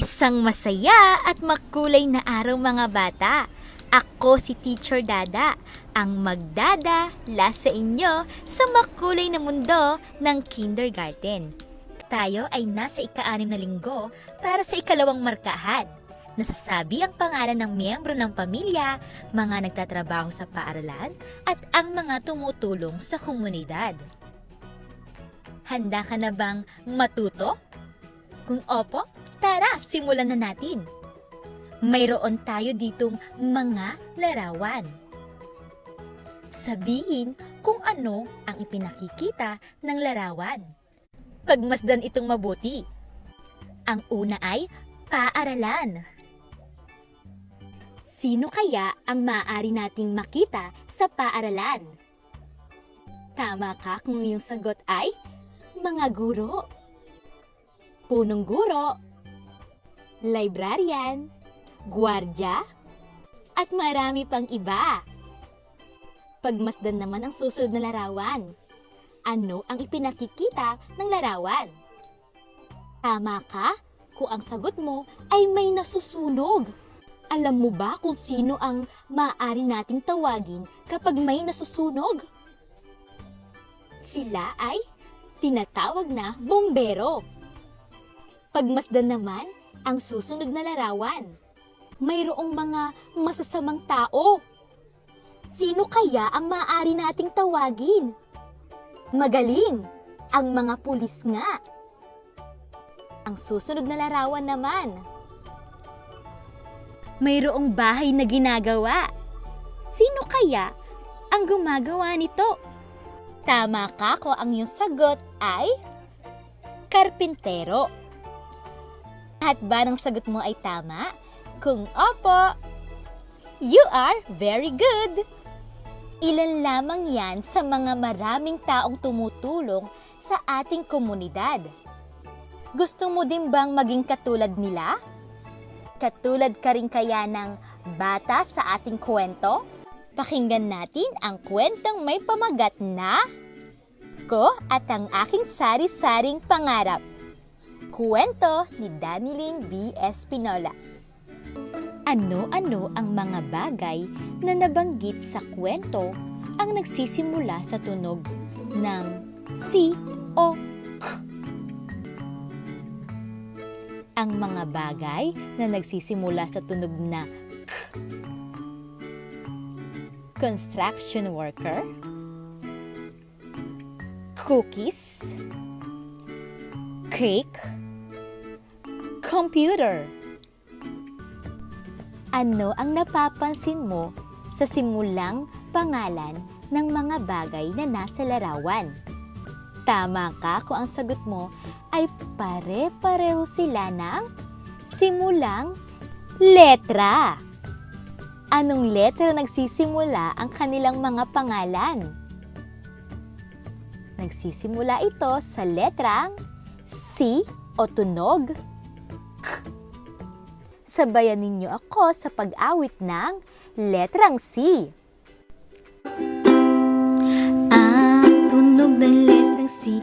Isang masaya at makulay na araw mga bata. Ako si Teacher Dada, ang magdadala sa inyo sa makulay na mundo ng kindergarten. Tayo ay nasa ika-6 na linggo para sa ikalawang markahan. Nasasabi ang pangalan ng miyembro ng pamilya, mga nagtatrabaho sa paaralan at ang mga tumutulong sa komunidad. Handa ka na bang matuto? Kung opo, tara, simulan na natin. Mayroon tayo ditong mga larawan. Sabihin kung ano ang ipinakikita ng larawan. Pagmasdan itong mabuti. Ang una ay paaralan. Sino kaya ang maaari nating makita sa paaralan? Tama ka kung iyong sagot ay mga guro. Punong guro, librarian, gwardya, at marami pang iba. Pagmasdan naman ang susunod na larawan. Ano ang ipinakikita ng larawan? Tama ka kung ang sagot mo ay may nasusunog. Alam mo ba kung sino ang maaari nating tawagin kapag may nasusunog? Sila ay tinatawag na bombero. Pagmasdan naman ang susunod na larawan. Mayroong mga masasamang tao. Sino kaya ang maaari nating tawagin? Magaling! Ang mga pulis nga. Ang susunod na larawan naman. Mayroong bahay na ginagawa. Sino kaya ang gumagawa nito? Tama ka kung ang iyong sagot ay karpintero. Lahat ba ng sagot mo ay tama? Kung opo, you are very good! Ilan lamang yan sa mga maraming taong tumutulong sa ating komunidad. Gusto mo din bang maging katulad nila? Katulad ka rin kaya ng bata sa ating kwento? Pakinggan natin ang kwentong may pamagat na Ko at ang aking sari-saring pangarap. Kwento ni Danilyn B. Espinola. Ano-ano ang mga bagay na nabanggit sa kwento ang nagsisimula sa tunog ng si o k? Ang mga bagay na nagsisimula sa tunog na k. Construction worker, cookies, cake, computer. Ano ang napapansin mo sa simulang pangalan ng mga bagay na nasa larawan? Tama ka kung ang sagot mo ay pare-pareho sila ng simulang letra. Anong letra nagsisimula ang kanilang mga pangalan? Nagsisimula ito sa letrang C o tunog K. Sabayan ninyo ako sa pag-awit ng letrang C. Ang tunog ng letrang C